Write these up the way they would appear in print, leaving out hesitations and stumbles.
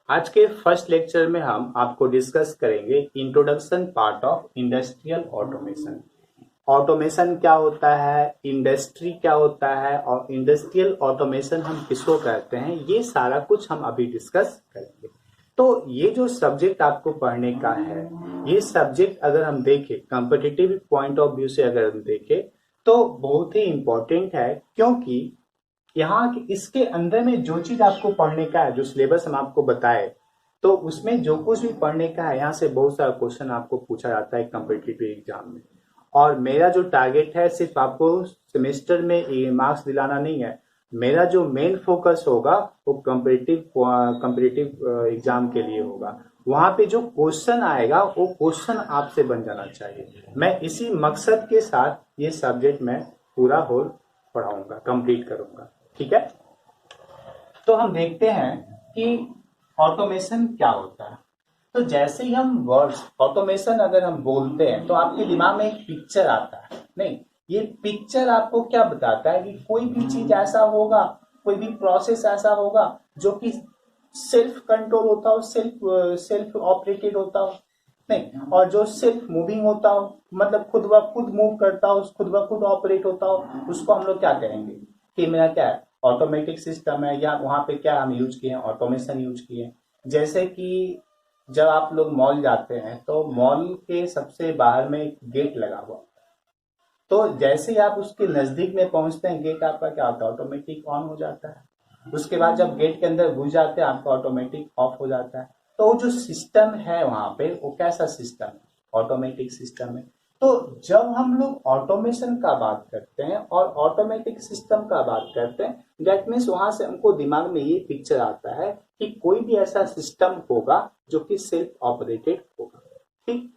आज के first lecture में हम आपको डिस्कस करेंगे introduction part of industrial automation. Automation क्या होता है, इंडस्ट्री क्या होता है और इंडस्ट्रियल ऑटोमेशन हम किसको कहते हैं, ये सारा कुछ हम अभी डिस्कस करेंगे। तो ये जो सब्जेक्ट आपको पढ़ने का है, ये सब्जेक्ट अगर हम देखें कॉम्पिटिटिव पॉइंट ऑफ व्यू से अगर हम देखें तो बहुत ही इंपॉर्टेंट है, क्योंकि यहाँ इसके अंदर में जो चीज आपको पढ़ने का है, जो सिलेबस हम आपको बताए, तो उसमें जो कुछ भी पढ़ने का है, यहाँ से बहुत सारा क्वेश्चन आपको पूछा जाता है कम्पिटिटिव एग्जाम में। और मेरा जो टारगेट है सिर्फ आपको सेमेस्टर में मार्क्स दिलाना नहीं है, मेरा जो मेन फोकस होगा वो कम्पिटिटिव एग्जाम के लिए होगा। वहां पे जो क्वेश्चन आएगा वो क्वेश्चन आपसे बन जाना चाहिए। मैं इसी मकसद के साथ ये सब्जेक्ट मैं पूरा होल पढ़ाऊंगा, कंप्लीट करूंगा। ठीक है, तो हम देखते हैं कि ऑटोमेशन क्या होता है। तो जैसे ही हम वर्ड्स ऑटोमेशन अगर हम बोलते हैं तो आपके दिमाग में एक पिक्चर आता है। नहीं, ये पिक्चर आपको क्या बताता है कि कोई भी चीज ऐसा होगा, कोई भी प्रोसेस ऐसा होगा जो कि सेल्फ कंट्रोल होता हो, सेल्फ ऑपरेटेड होता हो। नहीं, और जो सेल्फ मूविंग होता हो, मतलब खुद ब खुद मूव करता हो, खुद ब खुद ऑपरेट होता हो, उसको हम लोग क्या कहेंगे कि मेरा क्या है, ऑटोमेटिक सिस्टम है। या वहां पे क्या हम यूज किए हैं, ऑटोमेशन यूज किए हैं। जैसे कि जब आप लोग मॉल जाते हैं तो मॉल के सबसे बाहर में एक गेट लगा हुआ, तो जैसे ही आप उसके नजदीक में पहुंचते हैं गेट आपका क्या होता है, ऑटोमेटिक ऑन हो जाता है। उसके बाद जब गेट के अंदर घुस जाते हैं आपका ऑटोमेटिक ऑफ हो जाता है। तो वो जो सिस्टम है वहां पे, वो कैसा सिस्टम है, ऑटोमेटिक सिस्टम है। तो जब हम लोग ऑटोमेशन का बात करते हैं और ऑटोमेटिक सिस्टम का बात करते हैं, दैट मीन्स वहां से हमको दिमाग में ये पिक्चर आता है कि कोई भी ऐसा सिस्टम होगा जो कि सेल्फ ऑपरेटेड होगा। ठीक,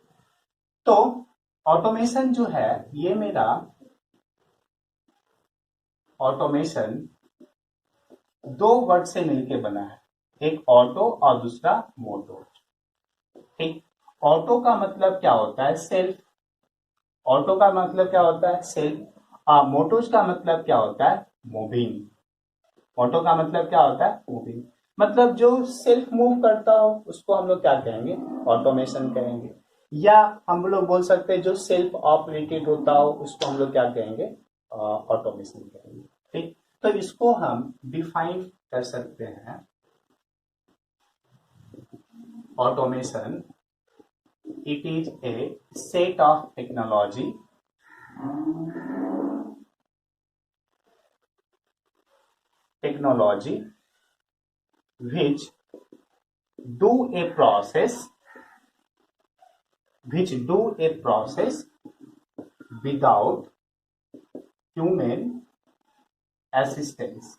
तो ऑटोमेशन जो है, ये मेरा ऑटोमेशन दो वर्ड से मिलके बना है, एक ऑटो और दूसरा मोटो। ठीक, ऑटो का मतलब क्या होता है, सेल्फ। ऑटो का मतलब क्या होता है, सेल्फ। मोटोज का मतलब क्या होता है, मूविंग। ऑटो का मतलब क्या होता है, मूविंग। मतलब जो सेल्फ मूव करता हो उसको हम लोग क्या कहेंगे, ऑटोमेशन कहेंगे। या हम लोग बोल सकते हैं जो सेल्फ ऑपरेटेड होता हो उसको हम लोग क्या कहेंगे, ऑटोमेशन कहेंगे। ठीक, तो इसको हम डिफाइन कर सकते हैं। Automation, it is a set of technology which do a process without human assistance,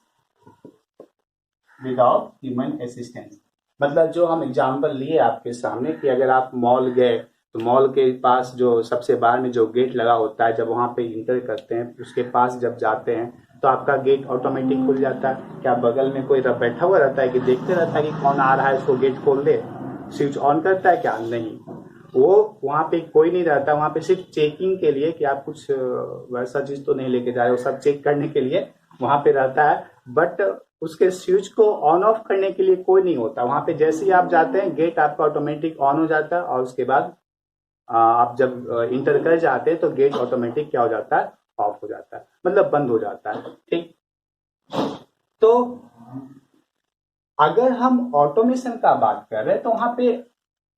मतलब जो हम एग्जांपल लिए आपके सामने कि अगर आप मॉल गए तो मॉल के पास जो सबसे बाहर में जो गेट लगा होता है, जब वहां पे इंटर करते हैं उसके पास जब जाते हैं तो आपका गेट ऑटोमेटिक खुल जाता है। क्या बगल में कोई बैठा हुआ रहता है कि देखते रहता है कि कौन आ रहा है, उसको गेट खोल दे, स्विच ऑन करता है क्या, नहीं। वो वहां पे कोई नहीं रहता, वहां पे सिर्फ चेकिंग के लिए कि आप कुछ वैसा चीज तो नहीं लेके जा रहे हो, सब चेक करने के लिए वहां पे रहता है। बट उसके स्विच को ऑन ऑफ करने के लिए कोई नहीं होता वहां पे। जैसे ही आप जाते हैं गेट आपका ऑटोमेटिक ऑन हो जाता है और उसके बाद आप जब इंटर कर जाते हैं तो गेट ऑटोमेटिक क्या हो जाता है, ऑफ हो जाता है, मतलब बंद हो जाता है। ठीक, तो अगर हम ऑटोमेशन का बात कर रहे हैं तो वहां पे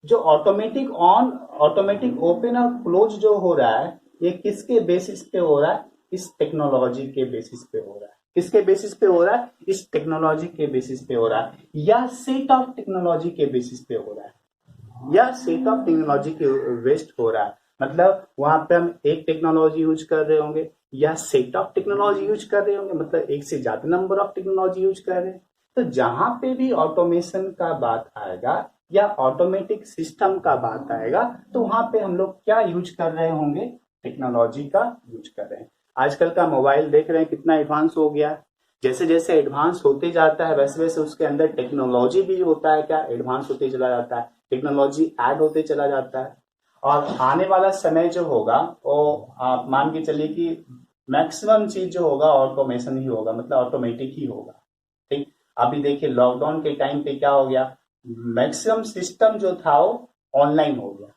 जो ऑटोमेटिक ऑन, ऑटोमेटिक ओपन और क्लोज जो हो रहा है, ये किसके बेसिस पे हो रहा है, इस टेक्नोलॉजी के बेसिस पे हो रहा है। किसके बेसिस पे हो रहा है, इस टेक्नोलॉजी के बेसिस पे हो रहा है, या सेट ऑफ टेक्नोलॉजी के बेसिस पे हो रहा है, या सेट ऑफ टेक्नोलॉजी के वेस्ट हो रहा है। मतलब वहां पे हम एक टेक्नोलॉजी यूज कर रहे होंगे या सेट ऑफ टेक्नोलॉजी यूज कर रहे होंगे, मतलब एक से ज्यादा नंबर ऑफ टेक्नोलॉजी यूज कर रहे हैं। तो जहां पे भी ऑटोमेशन का बात आएगा या ऑटोमेटिक सिस्टम का बात आएगा तो वहां पे हम लोग क्या यूज कर रहे होंगे, टेक्नोलॉजी का यूज कर रहे हैं। आजकल का मोबाइल देख रहे हैं कितना एडवांस हो गया। जैसे जैसे एडवांस होते जाता है वैसे वैसे उसके अंदर टेक्नोलॉजी भी होता है क्या, एडवांस होते चला जाता है, टेक्नोलॉजी ऐड होते चला जाता है। और आने वाला समय जो होगा वो आप मान के चलिए कि मैक्सिमम चीज जो होगा ऑटोमेशन ही होगा, मतलब ऑटोमेटिक ही होगा। ठीक, अभी देखिए लॉकडाउन के टाइम पे क्या हो गया, मैक्सिमम सिस्टम जो था वो ऑनलाइन हो गया।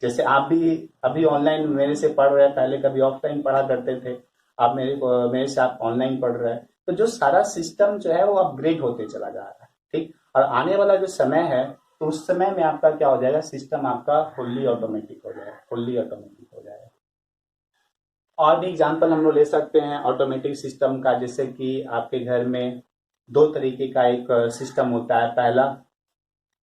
जैसे आप भी अभी ऑनलाइन मेरे से पढ़ रहे हैं, पहले कभी ऑफलाइन पढ़ा करते थे, आप मेरे से आप ऑनलाइन पढ़ रहे हैं, तो जो सारा सिस्टम जो है वो अपग्रेड होते चला जा रहा है। ठीक, और आने वाला जो समय है तो उस समय में आपका क्या हो जाएगा, सिस्टम आपका फुल्ली ऑटोमेटिक हो जाएगा, फुल्ली ऑटोमेटिक हो जाएगा। और भी एग्जांपल हम लोग ले सकते हैं ऑटोमेटिक सिस्टम का, जैसे कि आपके घर में दो तरीके का एक सिस्टम होता है। पहला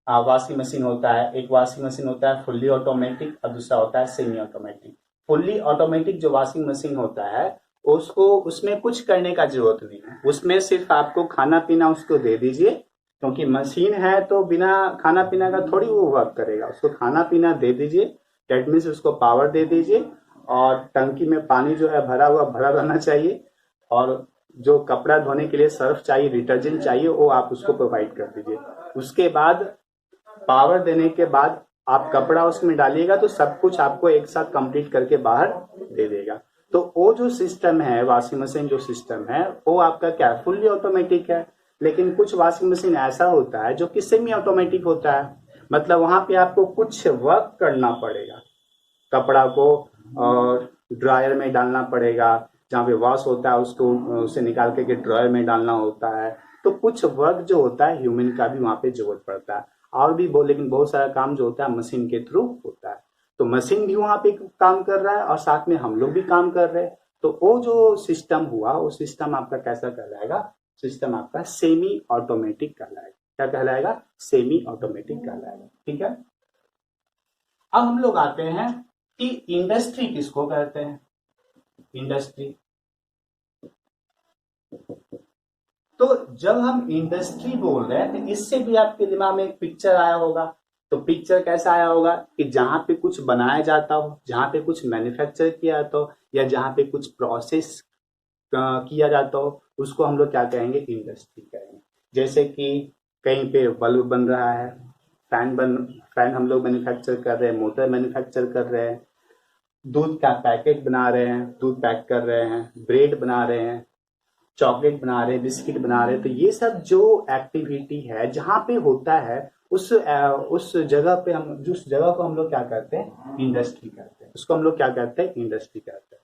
वॉशिंग मशीन होता है, एक वॉशिंग मशीन होता है फुल्ली ऑटोमेटिक और दूसरा होता है सेमी ऑटोमेटिक। फुल्ली ऑटोमेटिक जो वॉशिंग मशीन होता है उसको उसमें कुछ करने का जरूरत नहीं है, उसमें सिर्फ आपको खाना पीना उसको दे दीजिए, क्योंकि मशीन है तो बिना खाना पीना का थोड़ी वो वर्क करेगा, उसको खाना पीना दे दीजिए, डेट मीन्स उसको पावर दे दीजिए, और टंकी में पानी जो है भरा हुआ भरा रहना चाहिए, और जो कपड़ा धोने के लिए सर्फ चाहिए, डिटर्जेंट चाहिए, वो आप उसको प्रोवाइड कर दीजिए। उसके बाद पावर देने के बाद आप कपड़ा उसमें डालिएगा तो सब कुछ आपको एक साथ कंप्लीट करके बाहर दे देगा। तो वो जो सिस्टम है वॉशिंग मशीन जो सिस्टम है वो आपका क्या है, फुल्ली ऑटोमेटिक है। लेकिन कुछ वॉशिंग मशीन ऐसा होता है जो कि सेमी ऑटोमेटिक होता है, मतलब वहां पे आपको कुछ वर्क करना पड़ेगा, कपड़ा को ड्रायर में डालना पड़ेगा, जहाँ पे वॉश होता है उसको उसे निकाल के ड्रायर में डालना होता है। तो कुछ वर्क जो होता है ह्यूमन का भी वहां पे जरूरत पड़ता है, और भी लेकिन बहुत सारा काम जो होता है मशीन के थ्रू होता है। तो मशीन भी वहां पे काम कर रहा है और साथ में हम लोग भी काम कर रहे हैं। तो वो जो सिस्टम हुआ वो सिस्टम आपका कैसा कहलाएगा, सिस्टम आपका सेमी ऑटोमेटिक कहलाएगा। क्या कहलाएगा, सेमी ऑटोमेटिक कहलाएगा। ठीक है, अब हम लोग आते हैं कि इंडस्ट्री किसको कहते हैं। इंडस्ट्री, तो जब हम इंडस्ट्री बोल रहे हैं तो इससे भी आपके दिमाग में एक पिक्चर आया होगा। तो पिक्चर कैसा आया होगा कि जहां पे कुछ बनाया जाता हो, जहां पे कुछ मैन्युफैक्चर किया जाता हो, या जहां पे कुछ प्रोसेस किया जाता हो, उसको हम लोग क्या कहेंगे, इंडस्ट्री कहेंगे। जैसे कि कहीं पे बल्ब बन रहा है, फैन हम लोग मैन्युफैक्चर कर रहे हैं, मोटर मैन्युफैक्चर कर रहे हैं, दूध का पैकेट बना रहे हैं, दूध पैक कर रहे हैं, ब्रेड बना रहे हैं, चॉकलेट बना रहे हैं, बिस्किट बना रहे हैं। तो ये सब जो एक्टिविटी है जहां पे होता है उस जगह पे हम, जिस जगह को हम लोग क्या करते हैं, इंडस्ट्री कहते हैं। उसको हम लोग क्या कहते हैं, इंडस्ट्री कहते हैं।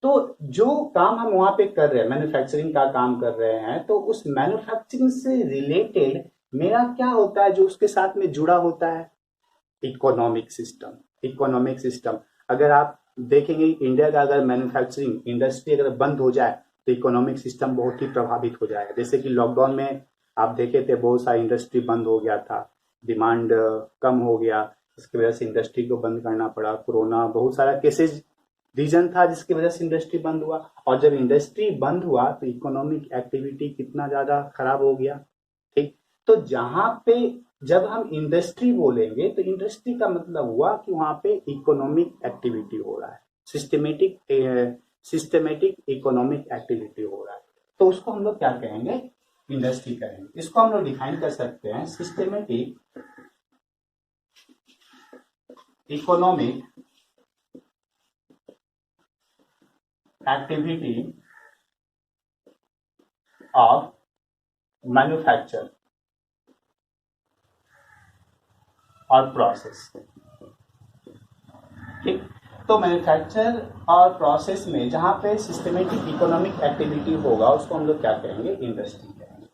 तो जो काम हम वहां पे कर रहे हैं, मैन्युफैक्चरिंग का काम कर रहे हैं, तो उस मैन्युफैक्चरिंग से रिलेटेड मेरा क्या होता है जो उसके साथ में जुड़ा होता है, इकोनॉमिक सिस्टम। इकोनॉमिक सिस्टम, अगर आप देखेंगे इंडिया का अगर मैन्युफैक्चरिंग इंडस्ट्री अगर बंद हो जाए तो इकोनॉमिक सिस्टम बहुत ही प्रभावित हो जाएगा। जैसे कि लॉकडाउन में आप देखे थे बहुत सारी इंडस्ट्री बंद हो गया था, डिमांड कम हो गया, इसकी वजह से इंडस्ट्री को बंद करना पड़ा। कोरोना बहुत सारा केसेस रीजन था जिसकी वजह से इंडस्ट्री बंद हुआ, और जब इंडस्ट्री बंद हुआ तो इकोनॉमिक एक्टिविटी कितना ज्यादा खराब हो गया। ठीक, तो जहां पे जब हम इंडस्ट्री बोलेंगे तो इंडस्ट्री का मतलब हुआ कि वहां पे इकोनॉमिक एक्टिविटी हो रहा है, सिस्टमेटिक इकोनॉमिक एक्टिविटी हो रहा है। तो उसको हम लोग क्या कहेंगे, इंडस्ट्री कहेंगे। इसको हम लोग डिफाइन कर सकते हैं, systematic economic activity of manufacture और प्रोसेस। ठीक, तो मैन्युफैक्चर और प्रोसेस में जहां पे सिस्टमेटिक इकोनॉमिक एक्टिविटी होगा उसको हम लोग क्या कहेंगे, इंडस्ट्री कहेंगे।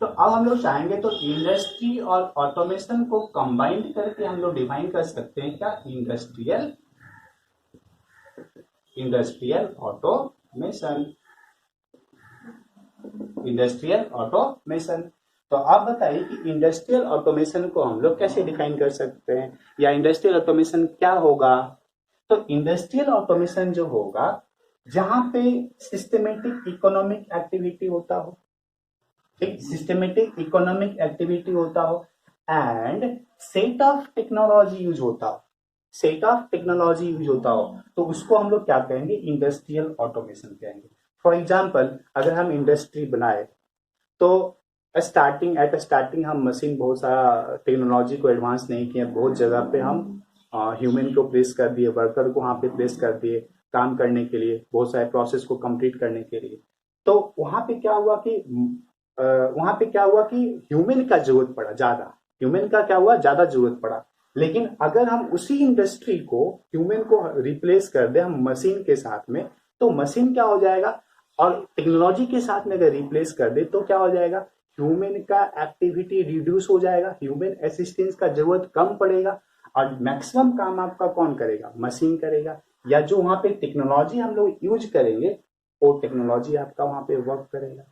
तो अब हम लोग चाहेंगे तो इंडस्ट्री और ऑटोमेशन को कंबाइंड करके हम लोग डिफाइन कर सकते हैं क्या, इंडस्ट्रियल ऑटोमेशन। इंडस्ट्रियल ऑटोमेशन, तो आप बताइए कि इंडस्ट्रियल ऑटोमेशन को हम लोग कैसे डिफाइन कर सकते हैं, या इंडस्ट्रियल ऑटोमेशन क्या होगा। तो इंडस्ट्रियल ऑटोमेशन जो होगा जहां पे सिस्टमेटिक इकोनॉमिक एक्टिविटी होता हो, ठीक, सिस्टमेटिक इकोनॉमिक एक्टिविटी होता हो, and set of technology use होता हो, सेट ऑफ टेक्नोलॉजी यूज होता हो, तो उसको हम लोग क्या कहेंगे, इंडस्ट्रियल ऑटोमेशन कहेंगे। फॉर एग्जाम्पल अगर हम इंडस्ट्री बनाए तो स्टार्टिंग हम मशीन, बहुत सारा टेक्नोलॉजी को एडवांस नहीं किए, बहुत जगह पे हम ह्यूमन को प्लेस कर दिए, वर्कर को वहां पे प्लेस कर दिए काम करने के लिए, बहुत सारे प्रोसेस को कंप्लीट करने के लिए। तो वहां पे क्या हुआ कि वहां पे क्या हुआ कि ह्यूमन का जरूरत पड़ा ज्यादा, ह्यूमन का क्या हुआ ज्यादा जरूरत पड़ा। लेकिन अगर हम उसी इंडस्ट्री को, ह्यूमन को रिप्लेस कर दे हम मशीन के साथ में, तो मशीन क्या हो जाएगा, और टेक्नोलॉजी के साथ में अगर रिप्लेस कर दे तो क्या हो जाएगा, ह्यूमन का एक्टिविटी रिड्यूस हो जाएगा, ह्यूमन असिस्टेंस का जरूरत कम पड़ेगा, और मैक्सिमम काम आपका कौन करेगा, मशीन करेगा। या जो वहां पे टेक्नोलॉजी हम लोग यूज करेंगे वो टेक्नोलॉजी आपका वहां पे वर्क करेगा।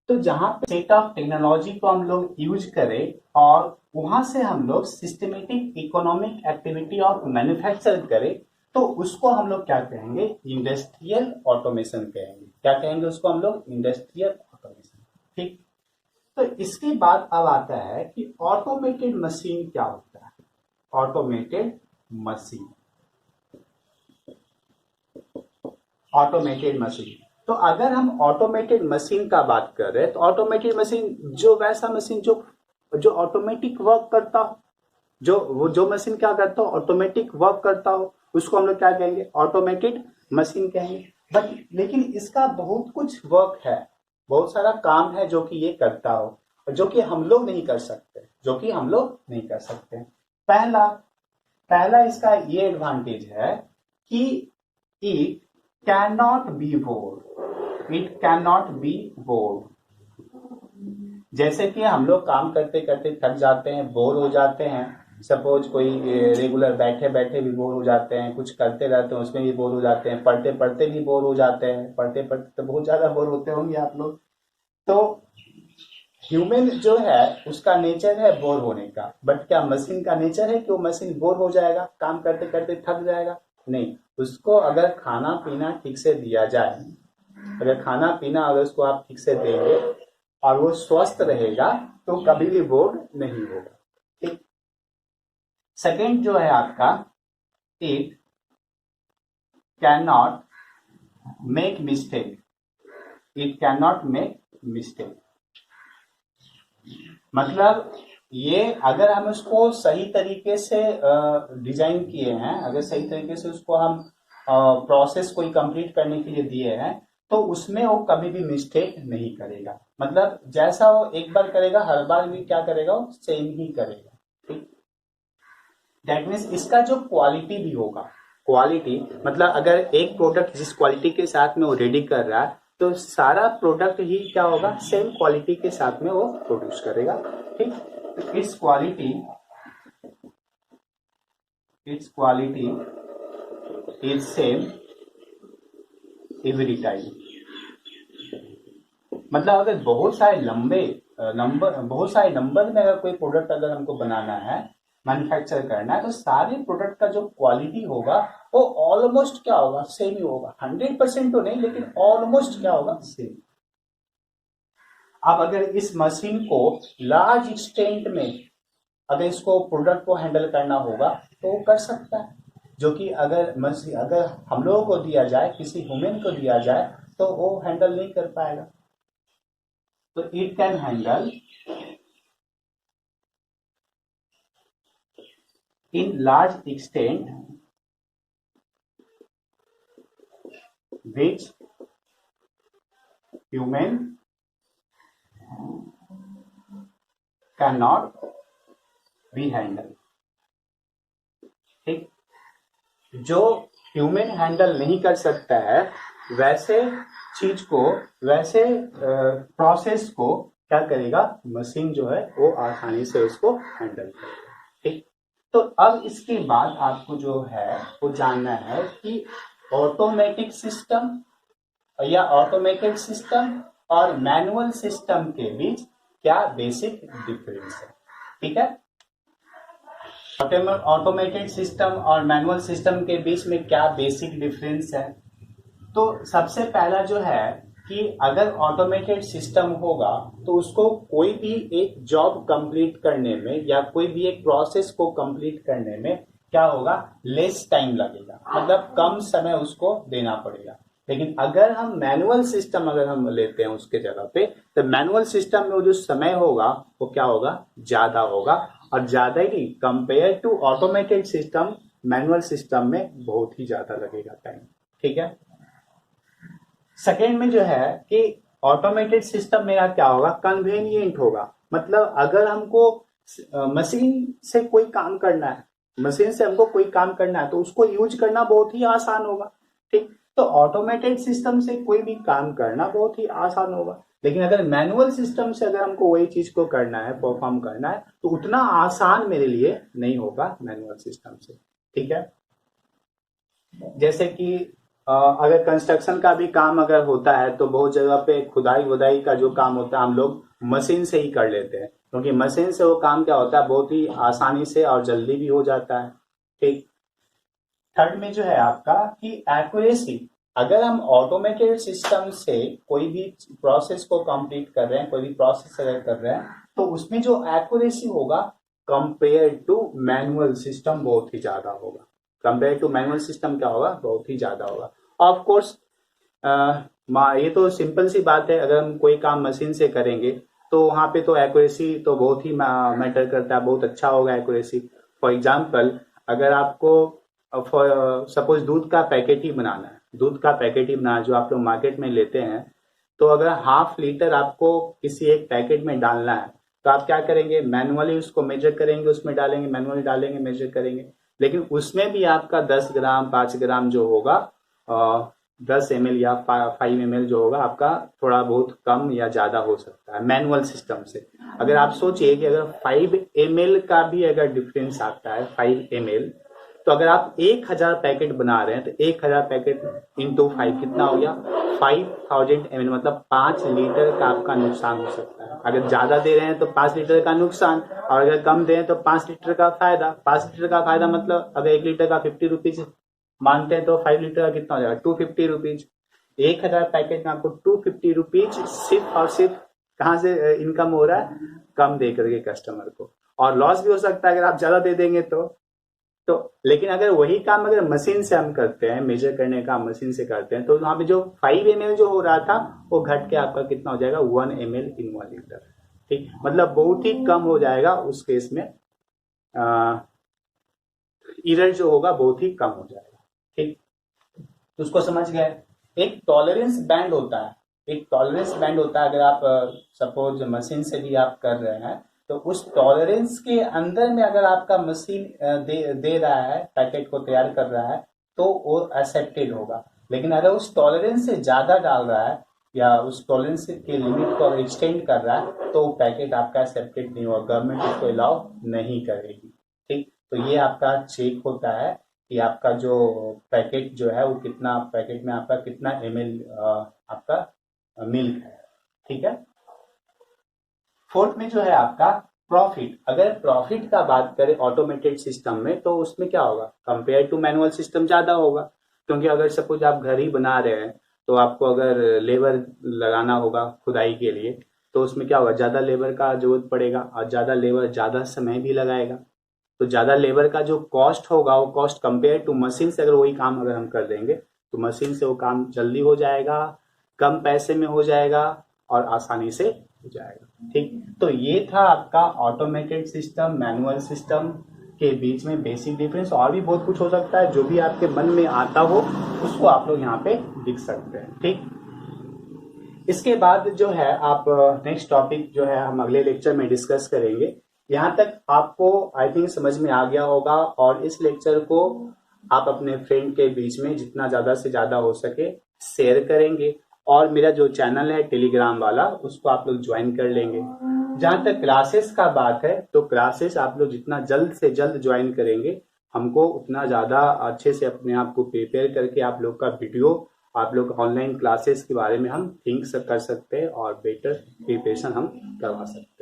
तो जहां पे सेट ऑफ टेक्नोलॉजी को हम लोग यूज करें और वहां से हम लोग systematic economic activity of manufacture करें, तो उसको हम लोग क्या कहेंगे, इंडस्ट्रियल ऑटोमेशन कहेंगे। क्या कहेंगे उसको हम लोग, इंडस्ट्रियल ऑटोमेशन। ठीक। तो इसके बाद अब आता है कि ऑटोमेटेड मशीन क्या होता है। Automated machine, automated machine. तो अगर हम ऑटोमेटेड मशीन का बात कर रहे हैं तो ऑटोमेटेड मशीन जो वैसा मशीन जो जो ऑटोमेटिक वर्क करता हो, जो मशीन क्या करता हो, ऑटोमेटिक वर्क करता हो, उसको हम लोग क्या कहेंगे, ऑटोमेटेड मशीन कहेंगे। बट लेकिन इसका बहुत कुछ वर्क है, बहुत सारा काम है जो कि ये करता हो, जो कि हम लोग नहीं कर सकते, जो कि हम लोग नहीं कर सकते। पहला पहला इसका ये एडवांटेज है कि it can not be board, it can not be board. जैसे कि हम लोग काम करते करते थक जाते हैं, बोर हो जाते हैं, सपोज कोई रेगुलर बैठे बैठे भी बोर हो जाते हैं, कुछ करते रहते हैं उसमें भी बोर हो जाते हैं, पढ़ते पढ़ते भी बोर हो जाते हैं, पढ़ते पढ़ते तो बहुत ज्यादा बोर होते होंगे आप लोग। तो ह्यूमन जो है उसका नेचर है बोर होने का, बट क्या मशीन का नेचर है कि वो मशीन बोर हो जाएगा, काम करते करते थक जाएगा? नहीं, उसको अगर खाना पीना ठीक से दिया जाए, अगर खाना पीना अगर उसको आप ठीक से देंगे और वो स्वस्थ रहेगा तो कभी भी बोर नहीं होगा। ठीक। सेकेंड जो है आपका, it can not make mistake, it can not make mistake. मतलब ये अगर हम उसको सही तरीके से डिजाइन किए हैं, अगर सही तरीके से उसको हम प्रोसेस कोई कंप्लीट करने के लिए दिए हैं, तो उसमें वो कभी भी मिस्टेक नहीं करेगा। मतलब जैसा वो एक बार करेगा हर बार भी क्या करेगा, वो सेम ही करेगा। ठीक। दैट मीन्स इसका जो क्वालिटी भी होगा, क्वालिटी मतलब अगर एक प्रोडक्ट जिस क्वालिटी के साथ में वो रेडी कर रहा है तो सारा प्रोडक्ट ही क्या होगा, सेम क्वालिटी के साथ में वो प्रोड्यूस करेगा। ठीक। तो it's quality is same every time. मतलब अगर बहुत सारे बहुत सारे नंबर में अगर कोई प्रोडक्ट अगर हमको बनाना है, मैन्युफैक्चर करना है, तो सारे प्रोडक्ट का जो क्वालिटी होगा वो ऑलमोस्ट क्या होगा, सेम ही होगा। 100% तो नहीं लेकिन ऑलमोस्ट क्या होगा, सेम। अब अगर इस मशीन को लार्ज एक्सटेंट में अगर इसको प्रोडक्ट को हैंडल करना होगा तो वो कर सकता है, जो कि अगर मशीन अगर हम लोगों को दिया जाए, किसी ह्यूमन को दिया जाए तो वो हैंडल नहीं कर पाएगा। तो it can handle in large extent which human cannot be handled। ठीक। जो ह्यूमन हैंडल नहीं कर सकता है वैसे चीज को, वैसे प्रोसेस को क्या करेगा, मशीन जो है वो आसानी से उसको हैंडल करेगा। ठीक। तो अब इसके बाद आपको जो है वो जानना है कि ऑटोमेटिक सिस्टम या ऑटोमेटेड सिस्टम और मैनुअल सिस्टम के बीच क्या बेसिक डिफरेंस है। ठीक है। ऑटोमेटेड सिस्टम और मैनुअल सिस्टम के बीच में क्या बेसिक डिफरेंस है। तो सबसे पहला जो है कि अगर ऑटोमेटेड सिस्टम होगा तो उसको कोई भी एक जॉब कंप्लीट करने में या कोई भी एक प्रोसेस को कंप्लीट करने में क्या होगा, लेस टाइम लगेगा, मतलब कम समय उसको देना पड़ेगा। लेकिन अगर हम मैनुअल सिस्टम अगर हम लेते हैं उसके जगह पे, तो मैनुअल सिस्टम में वो जो समय होगा वो क्या होगा, ज्यादा होगा, और ज्यादा ही compare to automated system manual system में बहुत ही ज्यादा लगेगा टाइम। ठीक है। सेकेंड में जो है कि ऑटोमेटेड सिस्टम मेरा क्या होगा, कन्वीनियंट होगा। मतलब अगर हमको मशीन से कोई काम करना है, मशीन से हमको कोई काम करना है तो उसको यूज करना बहुत ही आसान होगा। ठीक, तो ऑटोमेटेड सिस्टम से कोई भी काम करना बहुत ही आसान होगा। लेकिन अगर मैनुअल सिस्टम से अगर हमको वही चीज को करना है, परफॉर्म करना है, तो उतना आसान मेरे लिए नहीं होगा मैनुअल सिस्टम से। ठीक है, जैसे कि अगर कंस्ट्रक्शन का भी काम अगर होता है तो बहुत जगह पे खुदाई वुदाई का जो काम होता है हम लोग मशीन से ही कर लेते हैं, क्योंकि मशीन से वो काम क्या होता है, बहुत ही आसानी से और जल्दी भी हो जाता है। ठीक, थर्ड में जो है आपका कि एक्यूरेसी। अगर हम ऑटोमेटेड सिस्टम से कोई भी प्रोसेस को कंप्लीट कर रहे हैं, कोई भी प्रोसेस अगर कर रहे हैं, तो उसमें जो एक्यूरेसी होगा कंपेयर टू मैनुअल सिस्टम बहुत ही ज्यादा होगा। कंपेयर टू मैनुअल सिस्टम क्या होगा, बहुत ही ज्यादा होगा। ऑफ कोर्स ये तो सिंपल सी बात है, अगर हम कोई काम मशीन से करेंगे तो वहां पे तो एक्यूरेसी तो बहुत ही मैटर करता है, बहुत अच्छा होगा एक्यूरेसी। फॉर एग्जाम्पल, अगर आपको सपोज दूध का पैकेट ही बनाना है, दूध का पैकेट ही बनाना है जो आप लोग मार्केट में लेते हैं, तो अगर हाफ लीटर आपको किसी एक पैकेट में डालना है तो आप क्या करेंगे, मैनुअली उसको मेजर करेंगे, उसमें डालेंगे, मैनुअली डालेंगे, मेजर करेंगे। लेकिन उसमें भी आपका 10 ग्राम 5 ग्राम जो होगा, 10 ml या 5 ml जो होगा आपका थोड़ा बहुत कम या ज्यादा हो सकता है मैनुअल सिस्टम से। अगर आप सोचिए कि अगर 5 ml का भी अगर डिफरेंस आता है, 5 ml, तो अगर आप 1000 पैकेट बना रहे हैं तो 1000 पैकेट इंटू 5 कितना हो गया, 5000 ml, मतलब 5 लीटर का आपका नुकसान हो सकता है। अगर ज्यादा दे रहे हैं तो 5 लीटर का नुकसान, और अगर कम दे रहे हैं तो 5 लीटर का फायदा। 5 लीटर का फायदा मतलब अगर 1 लीटर का 50 रुपीज मानते हैं तो 5 लीटर का कितना हो जाएगा, 250 रुपीज। 1000 पैकेट में आपको 250 रुपीज सिर्फ और सिर्फ कहाँ से इनकम हो रहा है, कम दे करके कस्टमर को। और लॉस भी हो सकता है अगर आप ज्यादा दे देंगे तो लेकिन अगर वही काम अगर मशीन से हम करते हैं, मेजर करने का मशीन से करते हैं, तो वहां पे जो 5 ml जो हो रहा था वो घट के आपका कितना हो जाएगा, 1 ml इन 1 लीटर। ठीक, मतलब बहुत ही कम हो जाएगा उस केस में, एरर जो होगा बहुत ही कम हो जाएगा। ठीक, तो उसको समझ गए। एक टॉलरेंस बैंड होता है, एक टॉलरेंस बैंड होता है। अगर आप सपोज मशीन से भी आप कर रहे हैं तो उस टॉलरेंस के अंदर में अगर आपका मशीन दे रहा है, पैकेट को तैयार कर रहा है, तो वो एक्सेप्टेड होगा। लेकिन अगर उस टॉलरेंस से ज्यादा डाल रहा है या उस टॉलरेंस के लिमिट को एक्सटेंड कर रहा है तो पैकेट आपका एक्सेप्टेड नहीं होगा, गवर्नमेंट उसको अलाउ नहीं करेगी। ठीक, तो ये आपका चेक होता है कि आपका जो पैकेट जो है वो कितना, पैकेट में आपका कितना ml आपका मिल्क है। ठीक है, फोर्थ में जो है आपका प्रॉफिट। अगर प्रॉफिट का बात करें ऑटोमेटेड सिस्टम में तो उसमें क्या होगा, कंपेयर टू मैनुअल सिस्टम ज्यादा होगा। क्योंकि अगर सपोज आप घर ही बना रहे हैं तो आपको अगर लेबर लगाना होगा खुदाई के लिए, तो उसमें क्या होगा, ज्यादा लेबर का जरूरत पड़ेगा, और ज्यादा लेबर ज्यादा समय भी लगाएगा। तो ज्यादा लेबर का जो कॉस्ट होगा वो कॉस्ट कंपेयर टू मशीन से अगर वही काम अगर हम कर देंगे तो मशीन से वो काम जल्दी हो जाएगा, कम पैसे में हो जाएगा और आसानी से हो जाएगा। ठीक, तो ये था आपका ऑटोमेटेड सिस्टम मैनुअल सिस्टम के बीच में बेसिक डिफरेंस। और भी बहुत कुछ हो सकता है, जो भी आपके मन में आता हो उसको आप लोग यहाँ पे लिख सकते हैं। ठीक, इसके बाद जो है आप नेक्स्ट टॉपिक जो है हम अगले लेक्चर में डिस्कस करेंगे। यहाँ तक आपको आई थिंक समझ में आ गया होगा, और इस लेक्चर को आप अपने फ्रेंड के बीच में जितना ज्यादा से ज्यादा हो सके शेयर करेंगे। और मेरा जो चैनल है टेलीग्राम वाला, उसको आप लोग ज्वाइन कर लेंगे। जहां तक क्लासेस का बात है तो क्लासेस आप लोग जितना जल्द से जल्द ज्वाइन करेंगे, हमको उतना ज्यादा अच्छे से अपने आप को प्रिपेयर करके आप लोग का वीडियो, आप लोग ऑनलाइन क्लासेस के बारे में हम थिंक कर सकते हैं और बेटर प्रिपरेशन हम करवा सकते हैं।